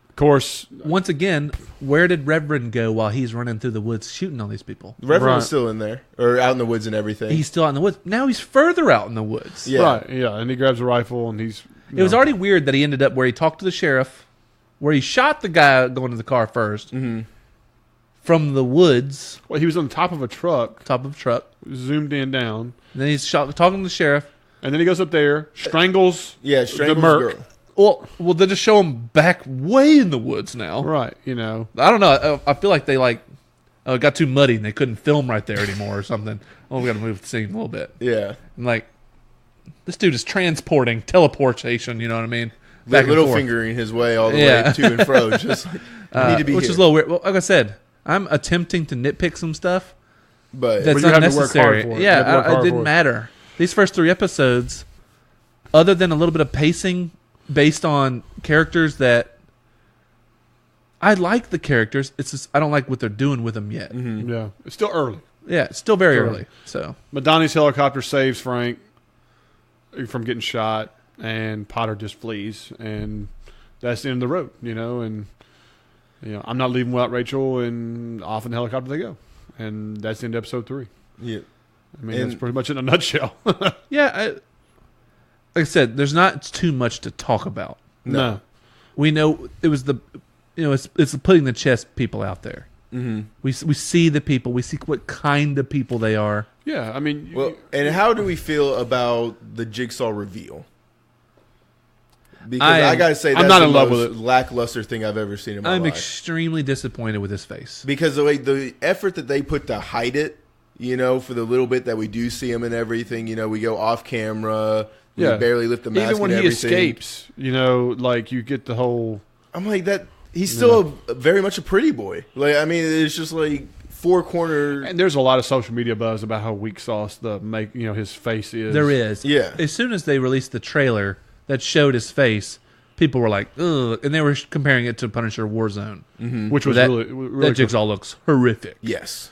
of course, Once again, where did Reverend go while he's running through the woods shooting all these people? The Reverend was Right. still in there, or out in the woods and everything. He's still out in the woods. Now he's further out in the woods. Yeah. right, yeah, and he grabs a rifle and he's... It was already weird that he ended up where he talked to the sheriff, where he shot the guy going to the car 1st, from the woods, Well, he was on top of a truck, top of a truck. zoomed in down, And then he's talking to the sheriff. and then he goes up there, strangles Yeah, the strangles merc. girl. Well, they just show him back way in the woods now. Right, I don't know. I feel like they it got too muddy and they couldn't film right there anymore or something. Oh, we got to move the scene a little bit. Yeah. And this dude is transporting teleportation. You know what I mean? Back and Little forth. fingering his way all the Yeah. way to and fro. Just like, I need to be which here. is a little weird. Well, like I said, I'm attempting to nitpick some stuff But that's you have to work unnecessary. hard for it. You have to work Yeah, it hard didn't for it. matter. These first 3 episodes, other than a little bit of pacing based on characters that I like the characters. It's just I don't like what they're doing with them yet. yeah. It's still early. Yeah, it's still very Sure. early. So Madani's helicopter saves Frank from getting shot, and Potter just flees, and that's the end of the road, and I'm not leaving without Rachel, and off in the helicopter they go, and that's the end of episode 3. yeah. I mean, And- that's pretty much in a nutshell. yeah, like I said, there's not too much to talk about. No. We know it was it's putting the chess people out there. Mm-hmm. We see the people. We see what kind of people they are. Yeah, I mean, Well, and how do we feel about the Jigsaw reveal? Because I got to say, that's I'm not the in love most with it. lackluster thing I've ever seen in my I'm life. extremely disappointed with his face. Because the effort that they put to hide it, for the little bit that we do see him and everything, we go off camera, we barely lift the mask. even when and he everything. escapes, you get the whole. I'm like that. He's still very much a pretty boy. I mean, it's just like 4 corner. And there's a lot of social media buzz about how weak sauce his face is. There is. Yeah. As soon as they released the trailer that showed his face, people were like, ugh. And they were comparing it to Punisher Warzone. which was that, really that Jigsaw looks horrific. Yes.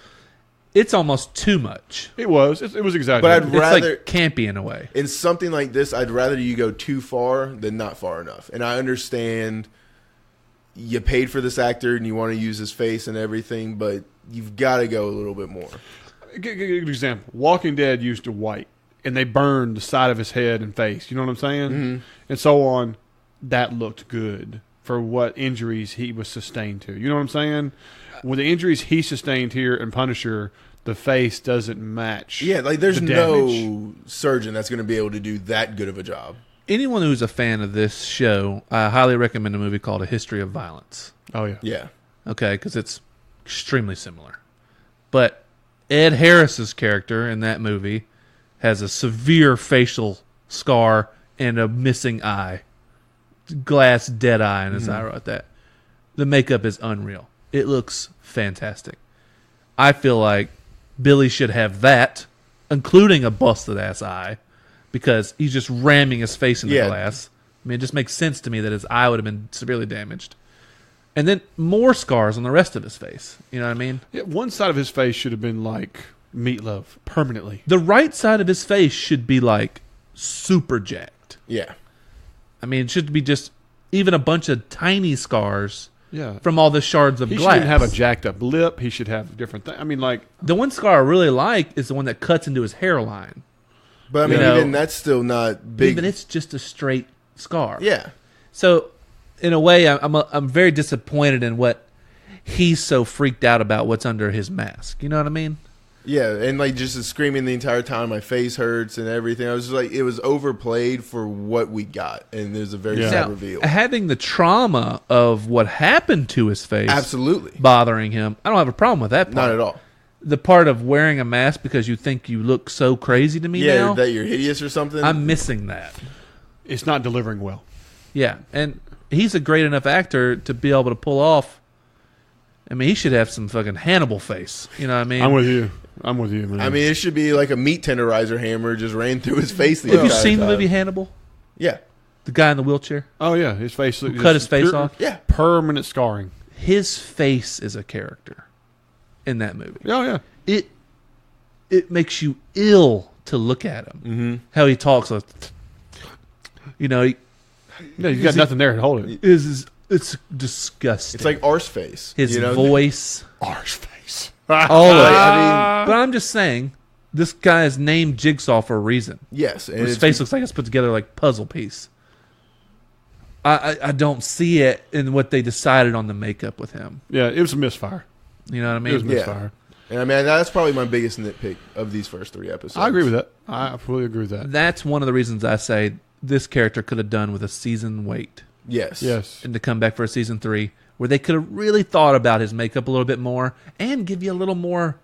It's almost too much. It was. It was But exaggerated. I'd It's rather, like campy in a way. in something like this, I'd rather you go too far than not far enough. And I understand you paid for this actor and you want to use his face and everything, but you've got to go a little bit more. Good example. Walking Dead used a white, and they burned the side of his head and face. You know what I'm saying? And so on. That looked good. for what injuries he was sustained to. You know what I'm saying? With the injuries he sustained here in Punisher, the face doesn't match. Yeah, like there's the no damage. surgeon that's going to be able to do that good of a job. Anyone who's a fan of this show, I highly recommend a movie called A History of Violence. Oh, yeah. Yeah. Okay, because it's extremely similar. But Ed Harris's character in that movie has a severe facial scar and a missing eye. Glass dead eye in his eye right there. The makeup is unreal. It looks fantastic. I feel like Billy should have that, including a busted-ass eye, because he's just ramming his face into glass. I mean, it just makes sense to me that his eye would have been severely damaged. And then more scars on the rest of his face. You know what I mean? Yeah, one side of his face should have been like meatloaf permanently. The right side of his face should be like super jacked. Yeah. I mean, it should be just even a bunch of tiny scars Yeah. from all the shards of He glass. shouldn't have a jacked up lip. He should have different things. I mean, like, The one scar I really like is the one that cuts into his hairline. But I mean, You know, even that's still not big. Even it's just a straight scar. Yeah. So, in a way, I'm very disappointed in what he's so freaked out about what's under his mask. You know what I mean? Yeah, and like just screaming the entire time, my face hurts and everything. I was just like, it was overplayed for what we got, and there's a very sad Now, reveal. having the trauma of what happened to his face Absolutely. bothering him, I don't have a problem with that part. Not at all. The part of wearing a mask because you think you look so crazy to me Yeah, now, that you're hideous or something. I'm missing that. it's not delivering well. Yeah, and he's a great enough actor to be able to pull off. I mean, he should have some fucking Hannibal face. You know what I mean? I'm with you. I'm with you, man. I mean, it should be like a meat tenderizer hammer just ran through his face. The Have you entire seen the time. movie Hannibal? Yeah. The guy in the wheelchair? oh, yeah. His face. Cut his face off? Yeah. Permanent scarring. His face is a character in that movie. Oh, yeah. It makes you ill to look at him. Mm-hmm. How he talks, like, you know, Yeah, you got nothing there to hold it. it's disgusting. It's like arse face. his you know? voice, Arse face. all of it. I But I'm just saying, this guy is named Jigsaw for a reason. yes. And His it's, face looks like it's put together like puzzle piece. I don't see it in what they decided on the makeup with him. Yeah, it was a misfire. You know what I It was a mean? misfire. and I mean, that's probably my biggest nitpick of these first 3 episodes. I agree with that. I fully agree with that. That's one of the reasons I say this character could have done with a season wait Yes. Yes. and to come back for a season 3 where they could have really thought about his makeup a little bit more and give you a little more,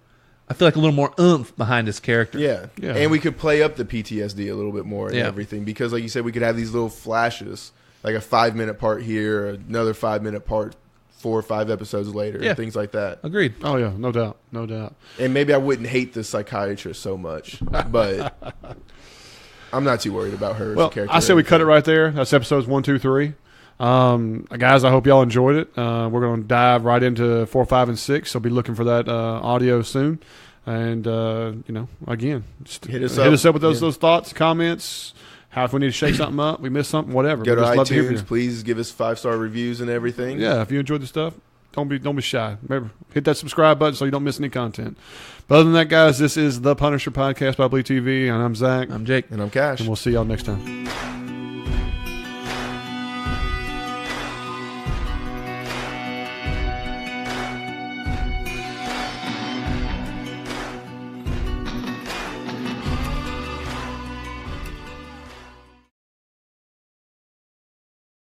I feel like a little more oomph behind his character. Yeah. Yeah. And we could play up the PTSD a little bit more and Yeah. everything because, like you said, we could have these little flashes, like a 5-minute part here, another 5-minute part 4 or 5 episodes later, Yeah. things like that. Agreed. Oh, yeah. No doubt. No doubt. And maybe I wouldn't hate the psychiatrist so much, but I'm not too worried about her as Well, a character. I say we cut it right there. That's episodes 1, 2, 3. Guys, I hope y'all enjoyed it. We're going to dive right into 4, 5, and 6. So be looking for that audio soon. And again, just Hit us us up. up with those Yeah. thoughts, comments. How if we need to shake something up, we missed something, whatever. Go We'd to just love to hear from iTunes, you. please give us 5-star reviews and everything. Yeah, if you enjoyed the stuff, don't be shy. Remember, hit that subscribe button so you don't miss any content. But other than that, guys, this is the Punisher Podcast by BleedTV, and I'm Zach, I'm Jake. And I'm Cash. and we'll see y'all next time.